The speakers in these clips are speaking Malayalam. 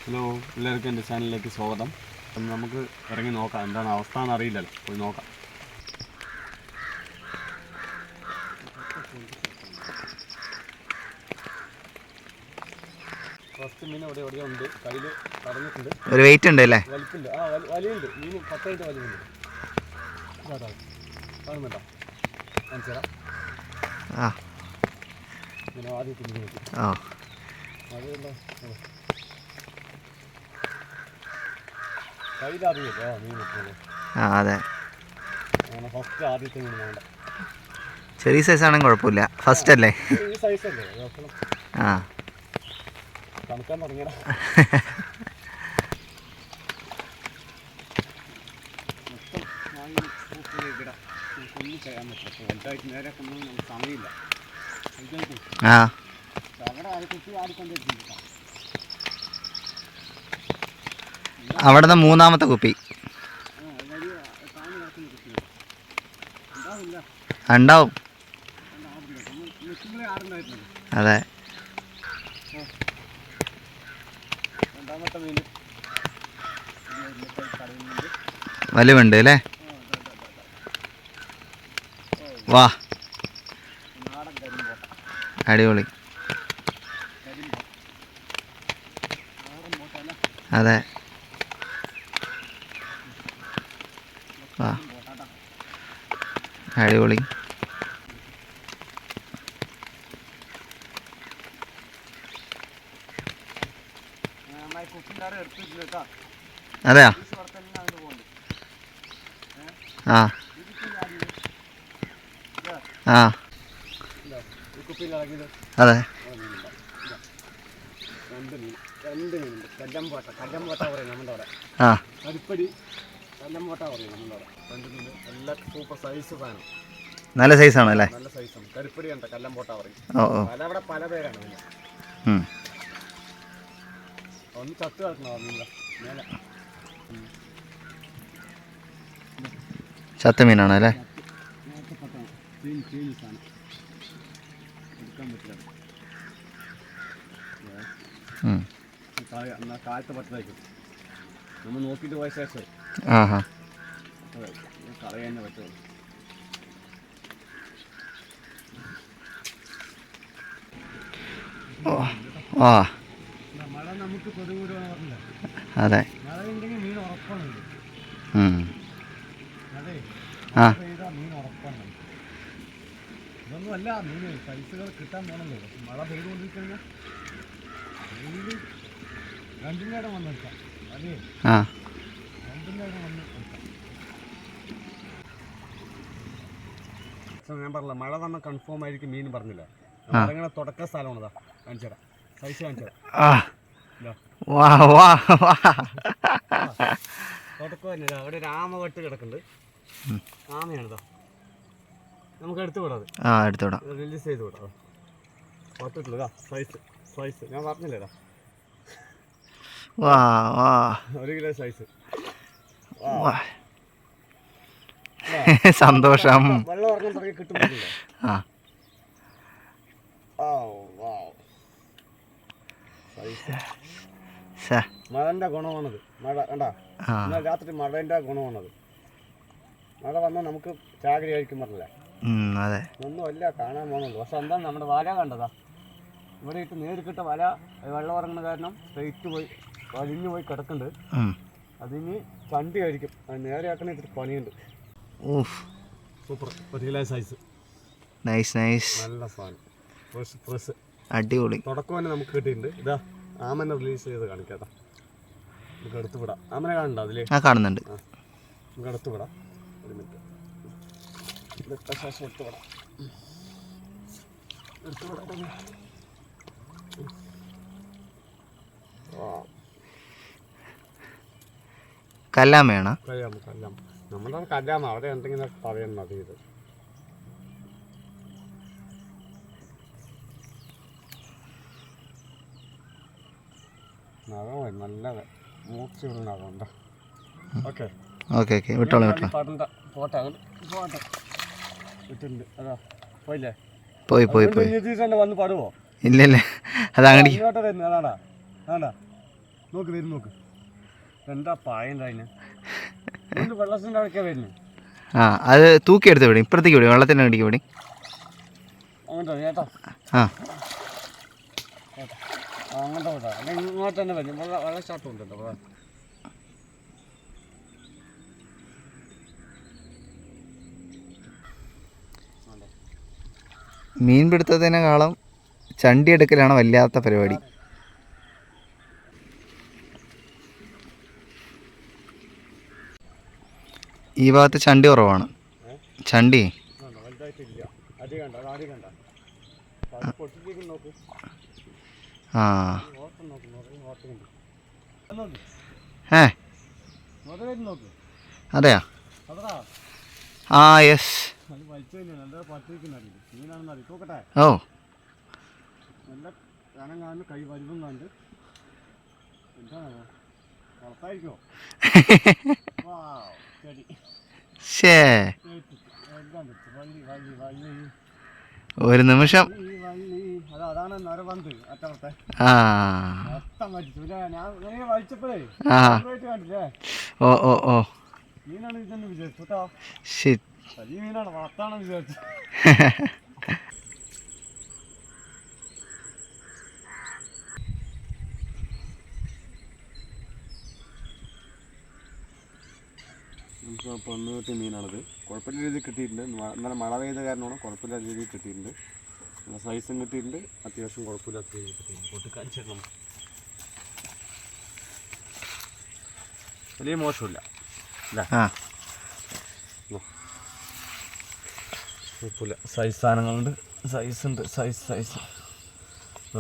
ഹലോ, എല്ലാവർക്കും എൻ്റെ ചാനലിലേക്ക് സ്വാഗതം. അപ്പം നമുക്ക് ഇറങ്ങി നോക്കാം, എന്താണ് അവസ്ഥ എന്ന് അറിയില്ലല്ലോ, പോയി നോക്കാം. ഫസ്റ്റ് മീൻ എവിടെയോ ഉണ്ട്, കയ്യിൽ പറഞ്ഞിട്ടുണ്ട്. ഒരു വെയിറ്റ് ഉണ്ട് അല്ലേ? വലിപ്പില്ല, വലിയുണ്ട് മീൻ, 10 വലിയുണ്ട്. കാണുന്നുണ്ടോ? കാണിച്ചു തരാം. ഇങ്ങനെ ആദ്യത്തെ മീൻ കിട്ടി. അതുകൊണ്ടോ കയ്യിലാദ്യമല്ലോ മീൻ കിട്ടുന്നത്. അതെ, ഫസ്റ്റ് ആദ്യത്തെ മീൻ വേണ്ട. ചെറിയ സൈസ് ആണെങ്കിൽ കുഴപ്പമില്ല, ഫസ്റ്റ് അല്ലേ? ഈ സൈസല്ലേ തണുക്കാൻ തുടങ്ങിയടാ. മൊത്തം വാങ്ങി ഇടാം, ഒന്നും ചെയ്യാൻ പറ്റില്ല. വലുതായിട്ട് നേരെ കൊണ്ടൊന്നും നമുക്ക് സമയമില്ല. അവിടെ കുട്ടി ആടിക്കൊണ്ടിരിക്കും. അവിടുന്ന് മൂന്നാമത്തെ കുപ്പി ഉണ്ടാവും. അതെ, വലിവുണ്ട് അല്ലേ? വാ, അടിപൊളി. അതെ, വാ, അടിപൊളി. അതെയാ? ആ ആ അതെ, കല്ലമ്പോട്ട പറയും നമ്മുടെ അവിടെ. കരിപ്പടി കല്ലമ്പോട്ട പറയും നമ്മുടെ അവിടെ. എല്ലാ സൂപ്പർ സൈസ് സാധനം, നല്ല സൈസാണ് അല്ലേ? നല്ല സൈസാണ്. കരിപ്പടി ഉണ്ട്, കല്ലമ്പോട്ട പറയും. പല അവിടെ പല പേരാണ്. ഒന്ന് ചത്ത് കിടക്കണോ മീന മേലെ? ചത്ത മീനാണ് അല്ലേ? എടുക്കാൻ പറ്റില്ല, കാലത്ത് പറ്റതായിരിക്കും. നമ്മൾ നോക്കിയിട്ട് പോയ ശേഷം കളയാൻ തന്നെ പറ്റുള്ളൂ. മഴ നമുക്ക് പൊതുകൂടുവാന്ന് പറഞ്ഞില്ല. അതെ, മഴ ഉണ്ടെങ്കിൽ മീൻ ഉറപ്പാണ്. അതെ, പെയ്താ മീൻ ഉറപ്പാണ്. ഇതൊന്നും അല്ല, മീൻ സൈസുകൾ കിട്ടാൻ പോകണല്ലോ. മഴ പെയ്തുകൊണ്ടിരിക്കഴിഞ്ഞാൽ രണ്ടിൻ്റെ ഇടം വന്ന് എടുക്കാം. അതെ, രണ്ടിൻ്റെ ഇടം വന്ന് എടുക്കാം. ഞാൻ പറഞ്ഞില്ല, മഴ വന്നാൽ കൺഫേം ആയിരിക്കും മീൻ പറഞ്ഞില്ല. അങ്ങനെ തുടക്ക സ്ഥലമാണതാ. കാണിച്ചു തരാം, സൈസ് കാണിച്ചു തരാം. തുടക്കം തന്നെ അവിടെ ഒരു ആമ വെട്ട് കിടക്കുന്നുണ്ട്. ആമയാണിതാ, നമുക്ക് എടുത്തു വിടാം. എടുത്തുവിടാം, റിലീസ് ചെയ്ത് വിടാം. പറ്റിട്ടില്ല, സൈസ് സൈസ് ഞാൻ പറഞ്ഞില്ലേടാ, 1 കിലോ സൈസ്. സന്തോഷം. വെള്ളം ഇറങ്ങാൻ തുടങ്ങി കിട്ടുന്നില്ലേ? മഴന്റെ ഗുണമാണത്. മഴ കണ്ടാ, എന്നാൽ രാത്രി മഴന്റെ ഗുണമാണത്. മഴ വന്നാൽ നമുക്ക് ചാകരി കഴിക്കും പറഞ്ഞില്ല. ഒന്നും അല്ല, കാണാൻ പോകണുള്ളൂ. പക്ഷെ എന്താണ് നമ്മുടെ വല കണ്ടതാ, ഇവിടെ ഇട്ട് നേരിട്ടിട്ട വല വെള്ളം ഇറങ്ങുന്ന കാരണം സ്ട്രെയിറ്റ് പോയി വലിഞ്ഞു പോയി കിടക്കുന്നുണ്ട്. അതിന് ചണ്ടി കഴിക്കും. അത് നേരെ ആക്കണ ഇത്തിരി പണിയുണ്ട്. സൂപ്പർ, 1 കിലോ സൈസ്, നല്ല സാധനം, ഫ്രഷ് അടിപൊളി. തുടക്കം തന്നെ നമുക്ക് കിട്ടിയിട്ടുണ്ട്. ഇതാ ആമനെ റിലീസ് ചെയ്ത് കാണിക്കാതാ, നമുക്ക് എടുത്തു വിടാം. ആമനെ കാണുന്നുണ്ടോ അതില്? കാണുന്നുണ്ട്. നമുക്ക് എടുത്തു വിടാം. 1 മിനിറ്റ്, ഇതൊക്കെ ശേഷം എടുത്തു വിടാം. കല്ലാമയാണ്. കല്ലാം നമ്മുടെ കല്ലാമ, അവിടെ എന്തെങ്കിലും പറയണം. അത് ഇത് നഖം നല്ല മൂർച്ചയുള്ള നഖമുണ്ട്. ഓക്കെ ഓക്കെ ഓക്കെ, വിട്ടോളാം പോട്ടെ ഇട്ടുണ്ട്. അതാ പോയില്ലേ? പോയി പോയി പോയി. തന്നെ വന്ന് പടുവോ? ഇല്ല ഇല്ല, അതങ്ങനെ ഇങ്ങോട്ട് വരുന്നത്. അതാണ്ടാ നോക്ക് വരും നോക്ക്. എന്താ പായണ്ട അതിന് വെള്ളത്തിൻ്റെ അവിടേക്കാണ് വരുന്നത്. ആ അത് തൂക്കിയെടുത്ത് വിടും, ഇപ്പുറത്തേക്ക് വിടും, വെള്ളത്തിൻ്റെ അടിക്ക് വിടും. അങ്ങോട്ടോ ചേട്ടാ, ആ അങ്ങോട്ടോ വിടാ, അല്ലെങ്കിൽ ഇങ്ങോട്ട് തന്നെ വരും. വെള്ളച്ചാട്ടം ഉണ്ട് കേട്ടോ. മീൻ പിടുത്തതിനേക്കാളും ചണ്ടി എടുക്കലാണ് വല്ലാത്ത പരിപാടി. ഈ ഭാഗത്ത് ചണ്ടി കുറവാണ്. ചണ്ടി ആ അതെയാ? ആ യെസ്. ഓ നല്ല കനം കാണുന്നു, കൈ വലിപ്പം കണ്ട്. എന്താണ് പുറത്തായിരിക്കോ? ശേ, ഒരു നിമിഷം. അതാണ് നരവന്ത് അറ്റത്തെ ആ മൊത്തം വലിച്ചു. ഞാൻ വലിച്ചപ്പോഴേ കണ്ടില്ലേ? ഓ ഓ ഓ മീനാണ് ഇതെന്ന് വിചാരിച്ചു കേട്ടോ. ഷിറ്റ്, വലിയ മീനാണ്, വളർത്താണെന്ന് വിചാരിച്ചു. പൊണ്ണുകെട്ടി മീനാണിത്. കുഴപ്പമില്ല രീതിയിൽ കിട്ടിയിട്ടുണ്ട്. ഇന്നലെ മഴ പെയ്ത കാരണമാണ് കുഴപ്പമില്ലാത്ത രീതിയിൽ കിട്ടിയിട്ടുണ്ട്. നല്ല സൈസും കിട്ടിയിട്ടുണ്ട്, അത്യാവശ്യം കുഴപ്പമില്ലാത്ത രീതിയിൽ കിട്ടിയിട്ടുണ്ട്. പൊട്ടിക്കാണിച്ചിടണം, വലിയ മോശമില്ല അല്ലേ? കുഴപ്പമില്ല. സൈസ് സാധനങ്ങളുണ്ട്, സൈസുണ്ട്, സൈസ്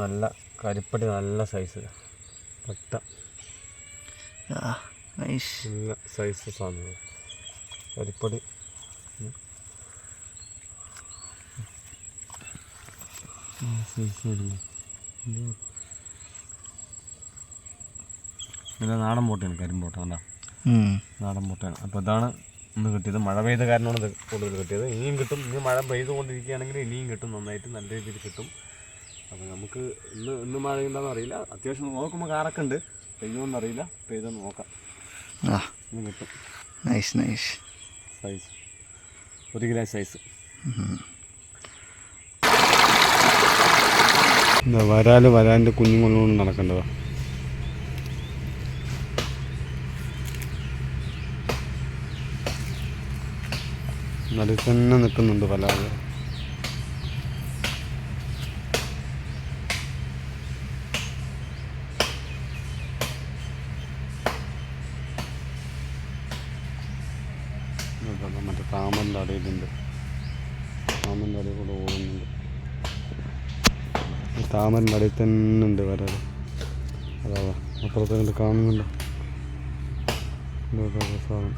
നല്ല കരിപ്പടി, നല്ല സൈസ് പട്ട, നല്ല സൈസ് സാധനങ്ങൾ കരിപ്പടി. പിന്നെ നാടൻ ബോട്ടയാണ്, കരിമ്പോട്ട കണ്ട നാടൻ ബോട്ടയാണ്. അപ്പോൾ ഇതാണ് ഇന്ന് കിട്ടിയത്. മഴ പെയ്ത കാരണമാണ് ഇത് കൂടുതൽ കിട്ടിയത്. ഇനിയും കിട്ടും. ഇനി മഴ പെയ്തുകൊണ്ടിരിക്കുകയാണെങ്കിൽ ഇനിയും കിട്ടും, നന്നായിട്ട് നല്ല രീതിയിൽ കിട്ടും. അപ്പോൾ നമുക്ക് ഇന്ന് മഴയുണ്ടാകുന്ന അറിയില്ല. അത്യാവശ്യം നോക്കുമ്പോൾ കാറൊക്കെ ഉണ്ട്, പെയ്യുമെന്നറിയില്ല. പെയ്തെന്ന് നോക്കാം. ഇന്ന് കിട്ടും. Nice nice size 1 kilo size. വരാലിൻ്റെ കുഞ്ഞുങ്ങളോട് നടക്കേണ്ടതാ. നടുക്ക് തന്നെ നിൽക്കുന്നുണ്ട് വരാല്. മറ്റേ താമരൻ്റെ അടയിലുണ്ട്, താമരൻ്റെ അടയിൽ കൂടെ ഓടുന്നുണ്ട്. താമരൻ്റെ അടയിൽ തന്നെ ഉണ്ട് വരാല്. അതാ അപ്പുറത്തെ കണ്ട് കാണുന്നുണ്ടോ സാധനം.